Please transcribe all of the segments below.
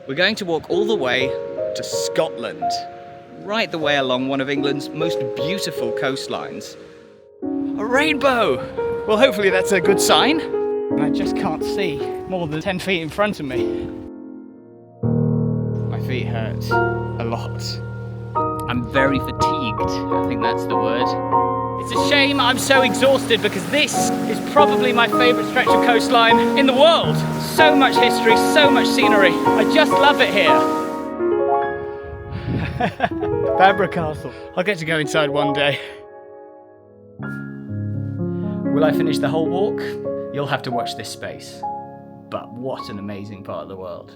We're going to walk all the way to Scotland, right the way along one of England's most beautiful coastlines. A rainbow! Well, hopefully that's a good sign. I just can't see more than 10 feet in front of me. My feet hurt a lot. I'm very fatigued, I think that's the word. It's a shame I'm so exhausted because this is probably my favourite stretch of coastline in the world. So much history, so much scenery. I just love it here. Bambra Castle. I'll get to go inside one day. Will I finish the whole walk? You'll have to watch this space. But what an amazing part of the world.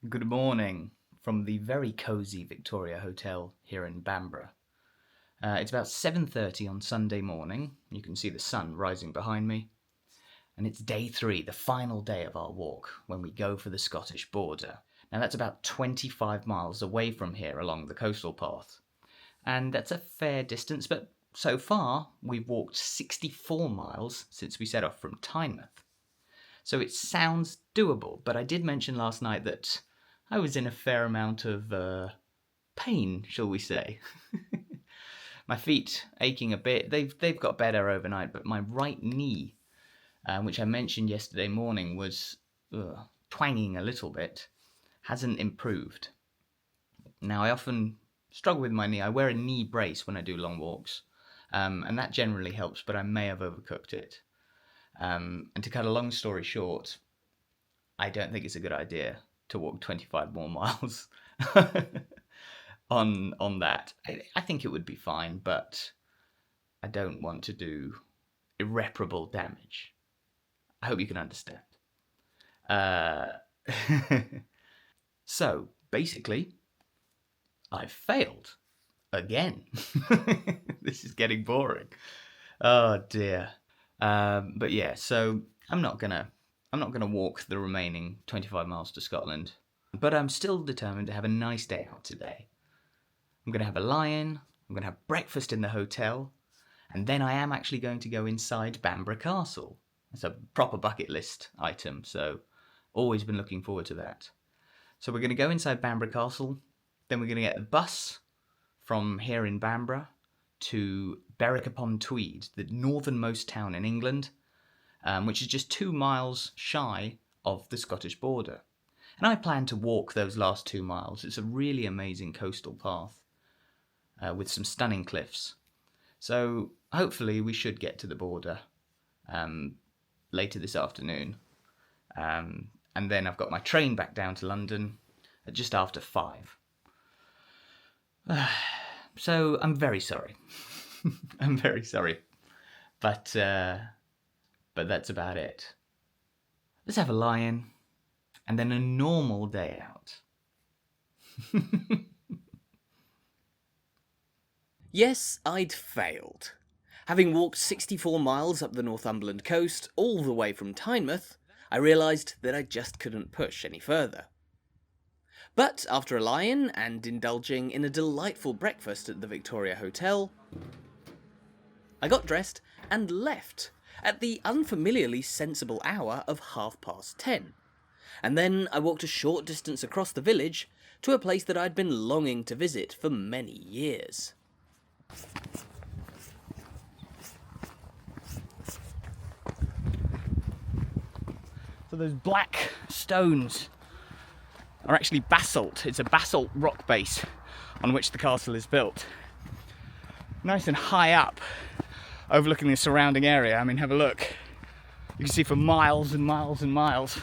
Good morning from the very cosy Victoria Hotel here in Bambra. It's about 7:30 on Sunday morning. You can see the sun rising behind me. And it's day 3, the final day of our walk, when we go for the Scottish border. Now that's about 25 miles away from here along the coastal path. And that's a fair distance, but so far we've walked 64 miles since we set off from Tynemouth. So it sounds doable, but I did mention last night that I was in a fair amount of pain, shall we say. My feet aching a bit. They've got better overnight, but my right knee, which I mentioned yesterday morning, was twanging a little bit, hasn't improved. Now, I often struggle with my knee. I wear a knee brace when I do long walks, and that generally helps, but I may have overcooked it. And to cut a long story short, I don't think it's a good idea to walk 25 more miles on that. I think it would be fine, but I don't want to do irreparable damage. I hope you can understand. So, basically, I've failed. Again. This is getting boring. Oh dear. But yeah, so I'm not gonna walk the remaining 25 miles to Scotland, but I'm still determined to have a nice day out today. I'm gonna have a lie-in, I'm gonna have breakfast in the hotel, and then I am actually going to go inside Bambra Castle. It's a proper bucket list item, so always been looking forward to that. So we're gonna go inside Bambra Castle, then we're gonna get a bus from here in Bambra to BericUPONTweed, the northernmost town in England, which is just 2 miles shy of the Scottish border. And I plan to walk those last 2 miles. It's a really amazing coastal path with some stunning cliffs. So hopefully we should get to the border later this afternoon. And then I've got my train back down to London at just after 5. So I'm very sorry. I'm very sorry. But that's about it. Let's have a lie-in, and then a normal day out. Yes, I'd failed. Having walked 64 miles up the Northumberland coast, all the way from Tynemouth, I realised that I just couldn't push any further. But after a lie-in and indulging in a delightful breakfast at the Victoria Hotel, I got dressed and left at the unfamiliarly sensible hour of 10:30. And then I walked a short distance across the village to a place that I'd been longing to visit for many years. So those black stones are actually basalt. It's a basalt rock base on which the castle is built. Nice and high up, overlooking the surrounding area. I mean, have a look. You can see for miles and miles and miles.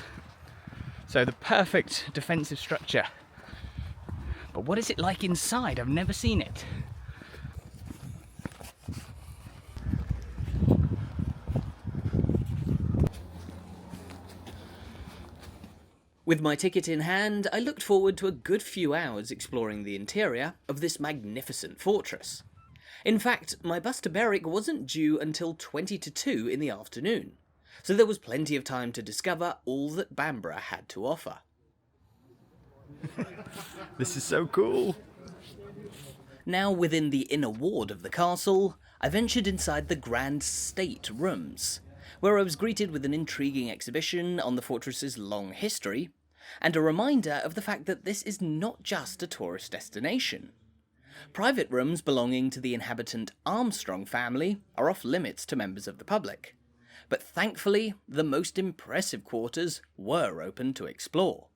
So the perfect defensive structure. But what is it like inside? I've never seen it. With my ticket in hand, I looked forward to a good few hours exploring the interior of this magnificent fortress. In fact, my bus to Berwick wasn't due until 20 to 2 in the afternoon, so there was plenty of time to discover all that Bambra had to offer. This is so cool! Now within the inner ward of the castle, I ventured inside the Grand State Rooms, where I was greeted with an intriguing exhibition on the fortress's long history, and a reminder of the fact that this is not just a tourist destination. Private rooms belonging to the inhabitant Armstrong family are off limits to members of the public, but thankfully the most impressive quarters were open to explore.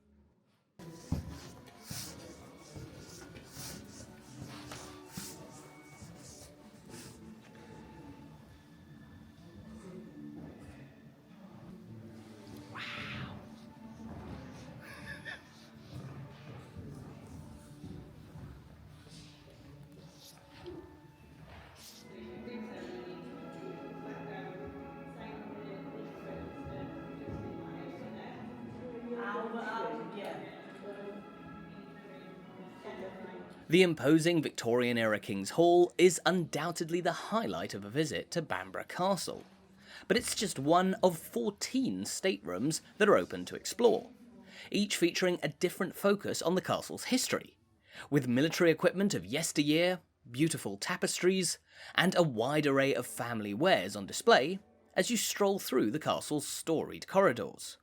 The imposing Victorian-era King's Hall is undoubtedly the highlight of a visit to Bambra Castle, but it's just one of 14 staterooms that are open to explore, each featuring a different focus on the castle's history, with military equipment of yesteryear, beautiful tapestries, and a wide array of family wares on display as you stroll through the castle's storied corridors.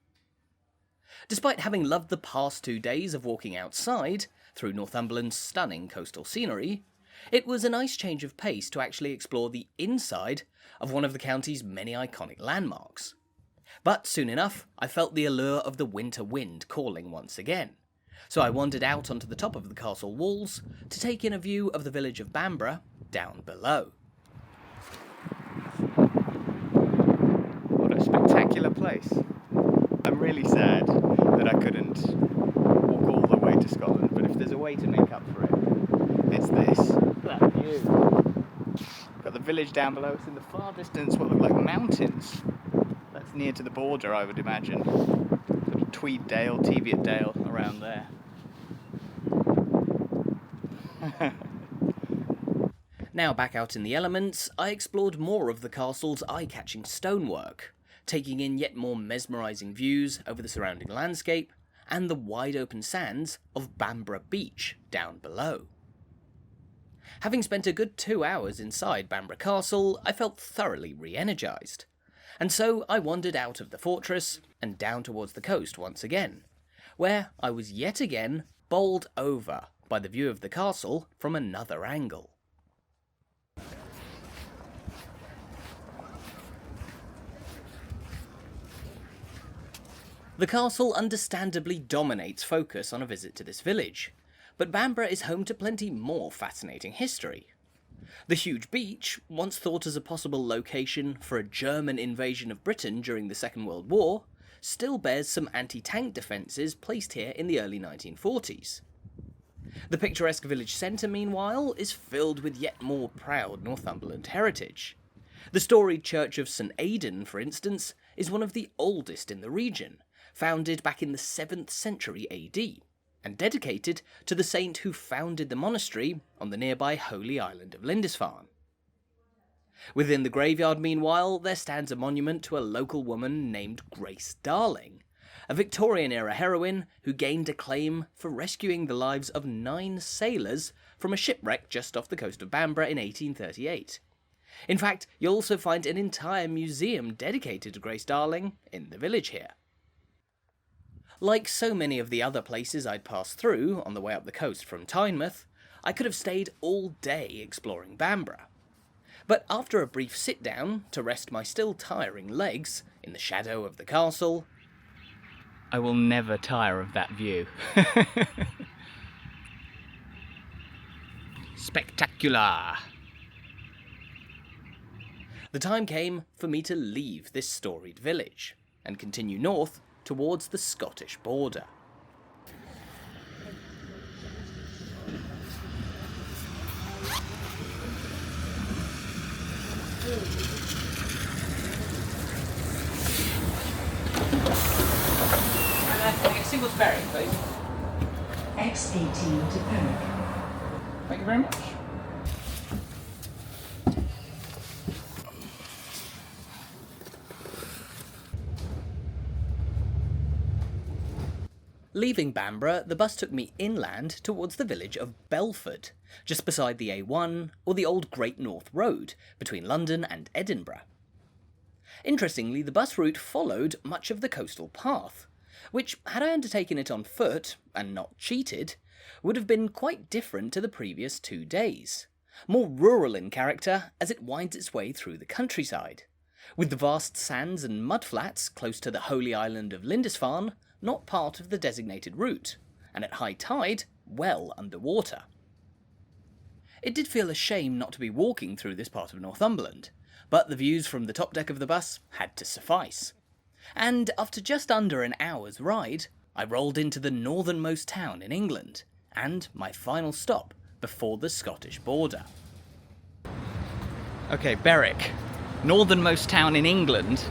Despite having loved the past 2 days of walking outside, through Northumberland's stunning coastal scenery, it was a nice change of pace to actually explore the inside of one of the county's many iconic landmarks. But soon enough, I felt the allure of the winter wind calling once again, so I wandered out onto the top of the castle walls to take in a view of the village of Bambra down below. What a spectacular place. I'm really sad that I couldn't walk all the way to Scotland, but if there's a way to make up for it, it's this. That view. Got the village down below, it's in the far distance what look like mountains. That's near to the border, I would imagine. Sort of Tweed Dale, Teviot Dale, around there. Now back out in the elements, I explored more of the castle's eye-catching stonework, taking in yet more mesmerising views over the surrounding landscape and the wide open sands of Bambra Beach down below. Having spent a good 2 hours inside Bambra Castle, I felt thoroughly re-energised, and so I wandered out of the fortress and down towards the coast once again, where I was yet again bowled over by the view of the castle from another angle. The castle understandably dominates focus on a visit to this village, but Bambra is home to plenty more fascinating history. The huge beach, once thought as a possible location for a German invasion of Britain during the Second World War, still bears some anti-tank defences placed here in the early 1940s. The picturesque village centre, meanwhile, is filled with yet more proud Northumberland heritage. The storied church of St Aidan, for instance, is one of the oldest in the region, founded back in the 7th century AD, and dedicated to the saint who founded the monastery on the nearby holy island of Lindisfarne. Within the graveyard, meanwhile, there stands a monument to a local woman named Grace Darling, a Victorian-era heroine who gained acclaim for rescuing the lives of 9 sailors from a shipwreck just off the coast of Bambra in 1838. In fact, you'll also find an entire museum dedicated to Grace Darling in the village here. Like so many of the other places I'd passed through on the way up the coast from Tynemouth, I could have stayed all day exploring Bambra. But after a brief sit-down to rest my still tiring legs in the shadow of the castle, I will never tire of that view. Spectacular! the time came for me to leave this storied village and continue north towards the Scottish border. Single Sparrow, please. X18 to Berwick. Thank you very much. Leaving Bambra, the bus took me inland towards the village of Belford, just beside the A1 or the old Great North Road between London and Edinburgh. Interestingly, the bus route followed much of the coastal path, which, had I undertaken it on foot and not cheated, would have been quite different to the previous 2 days, more rural in character as it winds its way through the countryside, with the vast sands and mudflats close to the holy island of Lindisfarne not part of the designated route, and at high tide, well underwater. It did feel a shame not to be walking through this part of Northumberland, but the views from the top deck of the bus had to suffice. And after just under an hour's ride, I rolled into the northernmost town in England, and my final stop before the Scottish border. Okay, Berwick, northernmost town in England,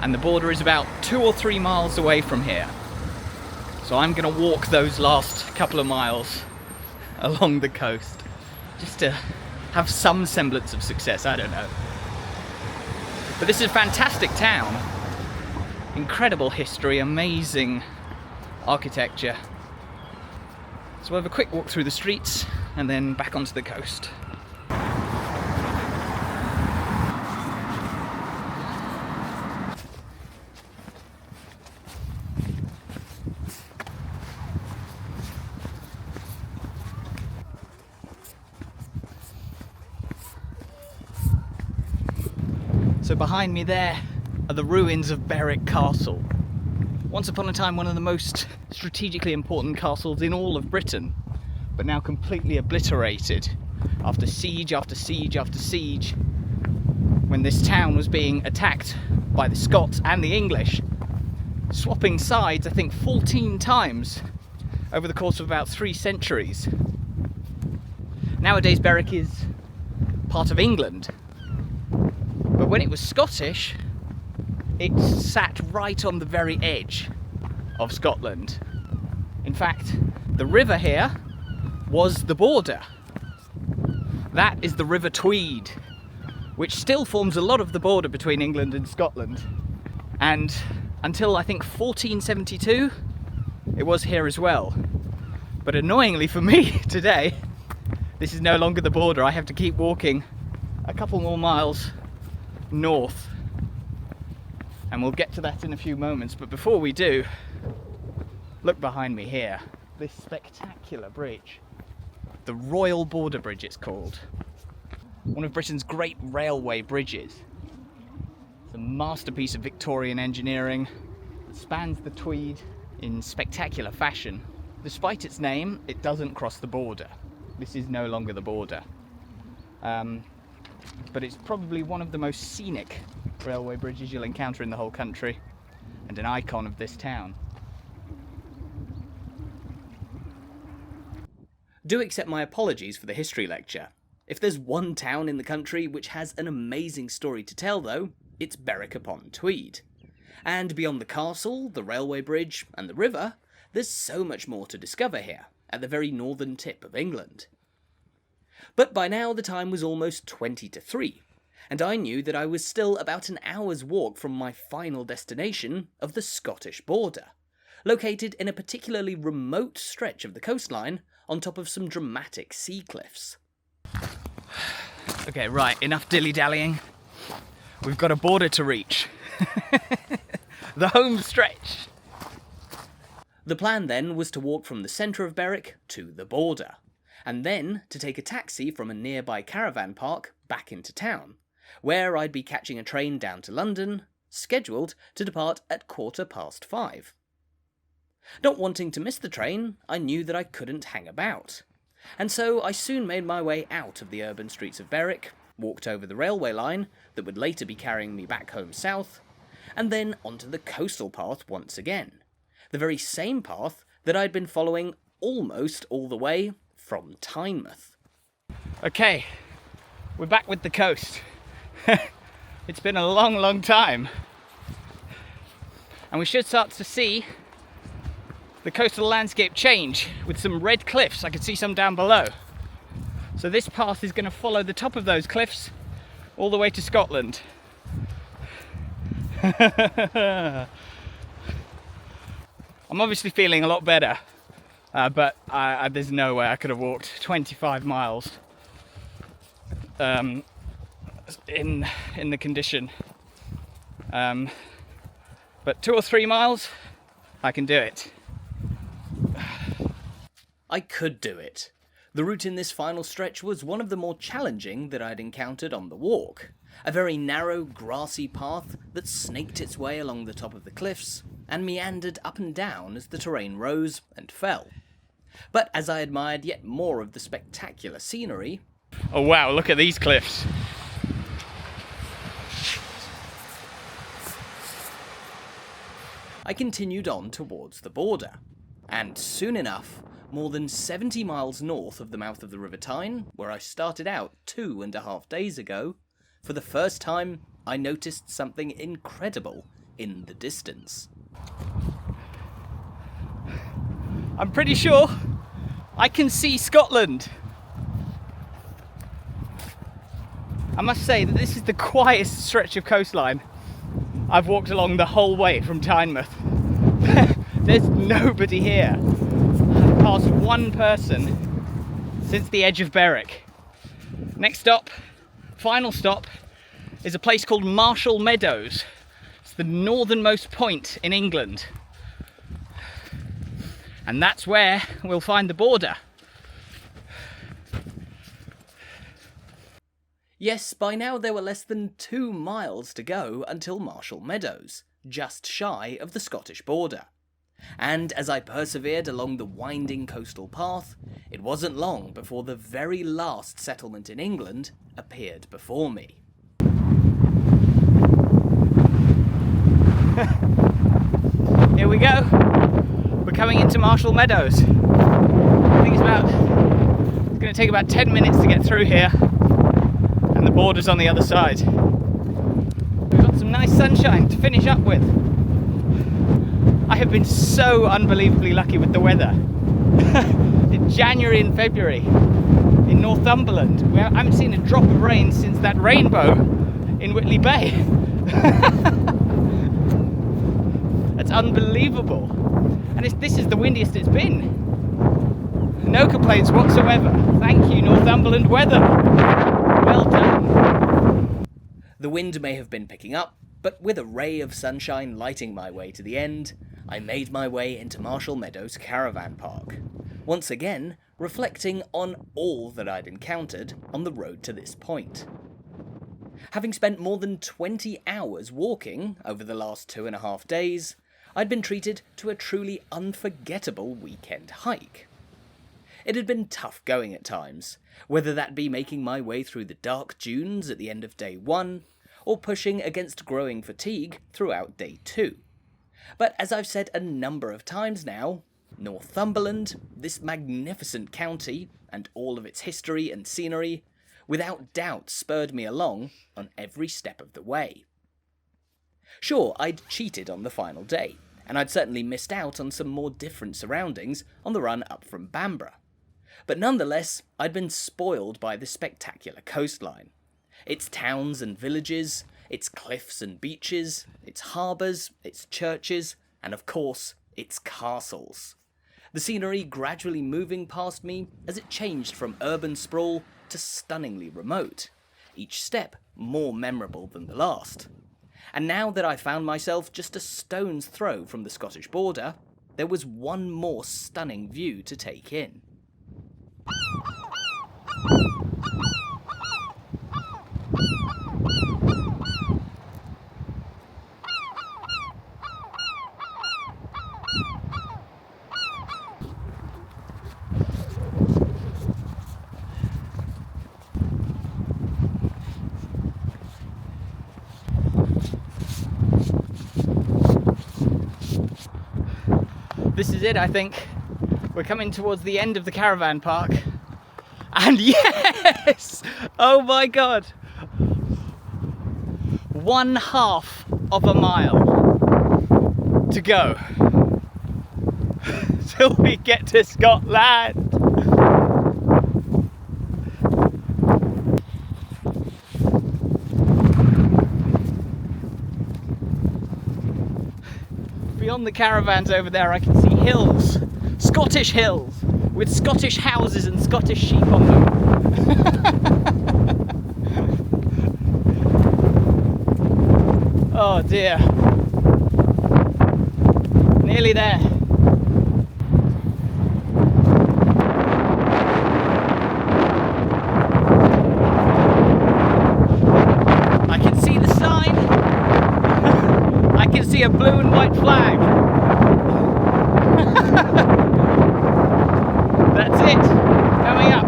and the border is about 2 or 3 miles away from here. So I'm going to walk those last couple of miles along the coast, just to have some semblance of success, I don't know. But this is a fantastic town. Incredible history, amazing architecture. So we'll have a quick walk through the streets and then back onto the coast. So behind me there are the ruins of Bambra Castle. Once upon a time one of the most strategically important castles in all of Britain, but now completely obliterated after siege after siege after siege, when this town was being attacked by the Scots and the English, swapping sides I think 14 times over the course of about 3 centuries. Nowadays Berwick is part of England, but when it was Scottish, it sat right on the very edge of Scotland. In fact, the river here was the border. That is the River Tweed, which still forms a lot of the border between England and Scotland. And until I think 1472, it was here as well. But annoyingly for me today, this is no longer the border. I have to keep walking a couple more miles north, and we'll get to that in a few moments. But before we do, look behind me here, this spectacular bridge, the Royal Border Bridge it's called, one of Britain's great railway bridges. It's a masterpiece of Victorian engineering. It spans the Tweed in spectacular fashion. Despite its name, it doesn't cross the border. This is no longer the border. But it's probably one of the most scenic railway bridges you'll encounter in the whole country, and an icon of this town. Do accept my apologies for the history lecture. If there's one town in the country which has an amazing story to tell though, it's BericUPONTweed. And beyond the castle, the railway bridge and the river, there's so much more to discover here, at the very northern tip of England. But by now the time was almost 20 to 3, and I knew that I was still about an hour's walk from my final destination of the Scottish border, located in a particularly remote stretch of the coastline on top of some dramatic sea cliffs. Okay, right, enough dilly-dallying. We've got a border to reach. The home stretch. The plan then was to walk from the centre of Berwick to the border, and then to take a taxi from a nearby caravan park back into town, where I'd be catching a train down to London, scheduled to depart at 5:15. Not wanting to miss the train, I knew that I couldn't hang about, and so I soon made my way out of the urban streets of Berwick, walked over the railway line that would later be carrying me back home south, and then onto the coastal path once again, the very same path that I'd been following almost all the way from Tynemouth. Okay, we're back with the coast. It's been a long, long time. And we should start to see the coastal landscape change with some red cliffs. I can see some down below. So this path is going to follow the top of those cliffs all the way to Scotland. I'm obviously feeling a lot better, but there's no way I could have walked 25 miles in the condition. But 2 or 3 miles, I can do it. I could do it. The route in this final stretch was one of the more challenging that I'd encountered on the walk. A very narrow, grassy path that snaked its way along the top of the cliffs and meandered up and down as the terrain rose and fell. But as I admired yet more of the spectacular scenery... Oh wow, look at these cliffs. I continued on towards the border, and soon enough, more than 70 miles north of the mouth of the River Tyne, where I started out 2.5 days ago, for the first time I noticed something incredible in the distance. I'm pretty sure I can see Scotland. I must say that this is the quietest stretch of coastline I've walked along the whole way from Tynemouth. There's nobody here. I've passed one person since the edge of Berwick. Next stop, final stop, is a place called Marshall Meadows. It's the northernmost point in England. And that's where we'll find the border. Yes, by now there were less than 2 miles to go until Marshall Meadows, just shy of the Scottish border. And as I persevered along the winding coastal path, it wasn't long before the very last settlement in England appeared before me. Here we go. We're coming into Marshall Meadows. I think it's going to take about 10 minutes to get through here, and the border's on the other side. We've got some nice sunshine to finish up with. I have been so unbelievably lucky with the weather. In January and February in Northumberland, I haven't seen a drop of rain since that rainbow in Whitley Bay. That's unbelievable. And this is the windiest it's been. No complaints whatsoever. Thank you, Northumberland weather. Well done. The wind may have been picking up, but with a ray of sunshine lighting my way to the end, I made my way into Marshall Meadows Caravan Park, once again reflecting on all that I'd encountered on the road to this point. Having spent more than 20 hours walking over the last 2.5 days, I'd been treated to a truly unforgettable weekend hike. It had been tough going at times, whether that be making my way through the dark dunes at the end of day 1, or pushing against growing fatigue throughout day 2. But as I've said a number of times now, Northumberland, this magnificent county, and all of its history and scenery, without doubt spurred me along on every step of the way. Sure, I'd cheated on the final day, and I'd certainly missed out on some more different surroundings on the run up from Bambra. But nonetheless, I'd been spoiled by the spectacular coastline. Its towns and villages, its cliffs and beaches, its harbours, its churches, and of course, its castles. The scenery gradually moving past me as it changed from urban sprawl to stunningly remote, each step more memorable than the last. And now that I found myself just a stone's throw from the Scottish border, there was one more stunning view to take in. This is it, I think. We're coming towards the end of the caravan park. And yes! Oh my god! 1/2 of a mile to go till we get to Scotland. Beyond the caravans over there, I can see hills, Scottish hills, with Scottish houses and Scottish sheep on them. Oh dear. Nearly there. I can see the sign. I can see a blue and white flag. That's it. Coming up.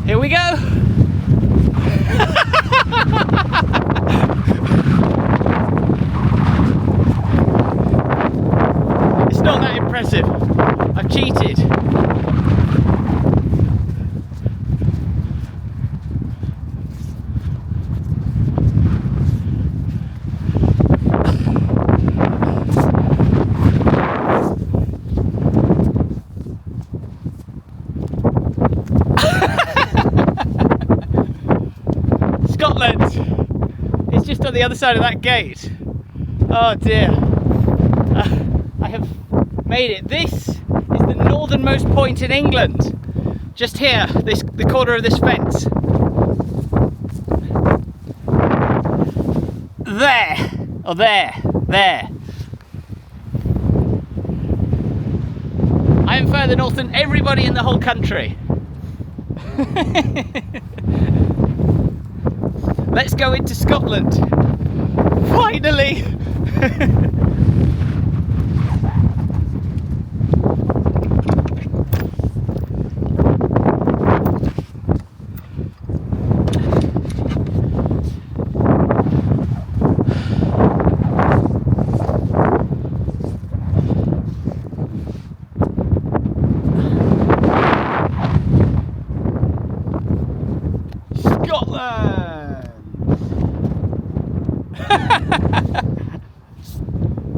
Here we go. It's not that impressive. I've cheated. Scotland! It's just on the other side of that gate. Oh dear. I have made it. This is the northernmost point in England. Just here, the corner of this fence. There! Oh, there. I am further north than everybody in the whole country. Let's go into Scotland. Finally!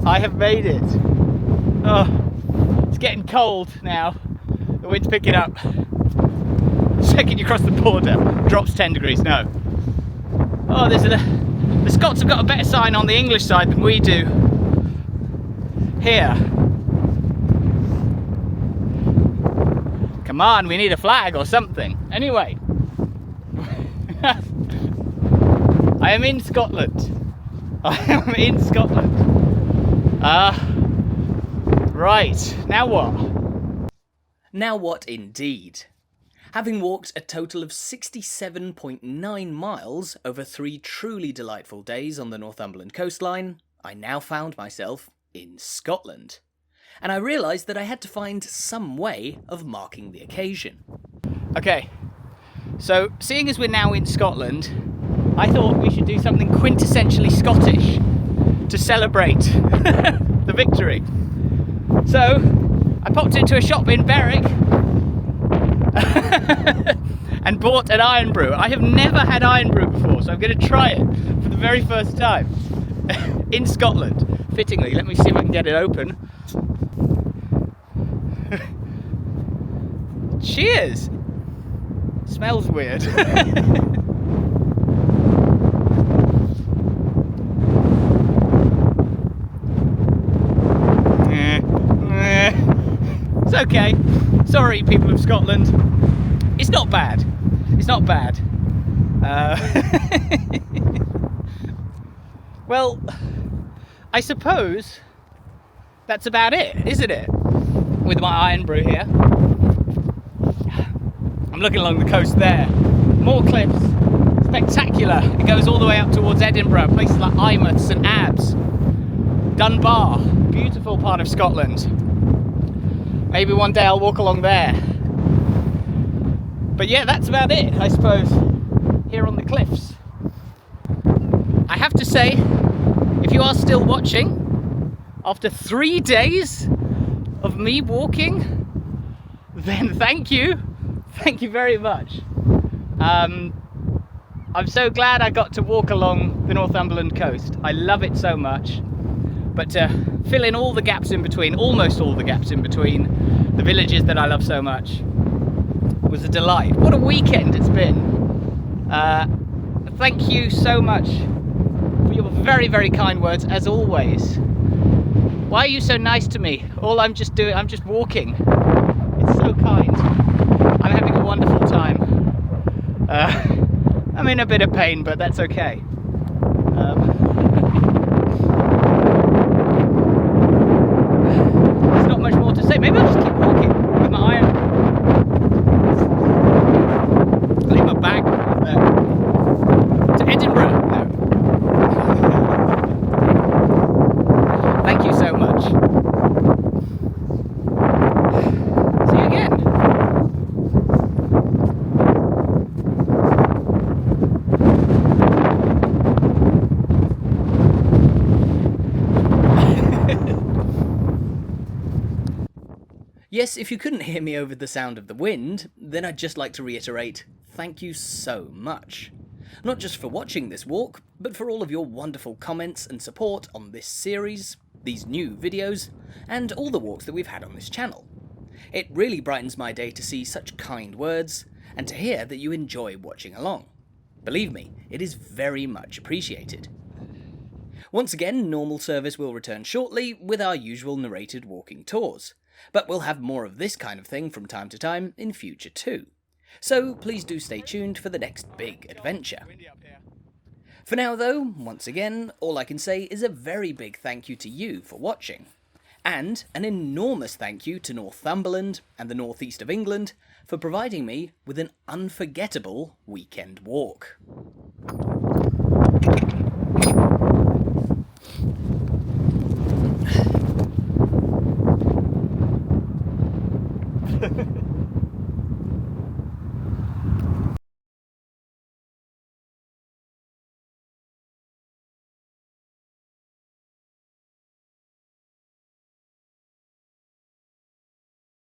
I have made it. Oh, it's getting cold now. The wind's picking up. The second you cross the border, drops 10 degrees. No. Oh, the Scots have got a better sign on the English side than we do. Here. Come on, we need a flag or something. Anyway. I am in Scotland. I am in Scotland. Right, now what? Now what indeed? Having walked a total of 67.9 miles over 3 truly delightful days on the Northumberland coastline, I now found myself in Scotland. And I realised that I had to find some way of marking the occasion. Okay, so seeing as we're now in Scotland, I thought we should do something quintessentially Scottish to celebrate the victory. So I popped into a shop in Berwick and bought an iron brew. I have never had iron brew before, so I'm going to try it for the very first time in Scotland. Fittingly, let me see if I can get it open. Cheers! Smells weird. It's okay. Sorry, people of Scotland. It's not bad. It's not bad. Well, I suppose that's about it, isn't it? With my iron brew here. I'm looking along the coast there. More cliffs. Spectacular. It goes all the way up towards Edinburgh, places like Eyemouth, St Abbs, Dunbar. Beautiful part of Scotland. Maybe one day I'll walk along there. But yeah, that's about it, I suppose, here on the cliffs. I have to say, if you are still watching, after 3 days of me walking, then thank you. Thank you very much. I'm so glad I got to walk along the Northumberland coast. I love it so much. But to fill in all the gaps in between, almost all the gaps in between, the villages that I love so much, was a delight. What a weekend it's been. Thank you so much for your very, very kind words, as always. Why are you so nice to me? All I'm just walking. It's so kind. I'm having a wonderful time. I'm in a bit of pain, but that's okay. There's not much more to say. Maybe I'll just keep walking with my iron. Leave my bag to Edinburgh. No. Thank you so much. See you again. Yes, if you couldn't hear me over the sound of the wind, then I'd just like to reiterate, thank you so much. Not just for watching this walk, but for all of your wonderful comments and support on this series, these new videos, and all the walks that we've had on this channel. It really brightens my day to see such kind words, and to hear that you enjoy watching along. Believe me, it is very much appreciated. Once again, normal service will return shortly with our usual narrated walking tours, but we'll have more of this kind of thing from time to time in future too. So please do stay tuned for the next big adventure. For now though, once again, all I can say is a very big thank you to you for watching, and an enormous thank you to Northumberland and the northeast of England for providing me with an unforgettable weekend walk.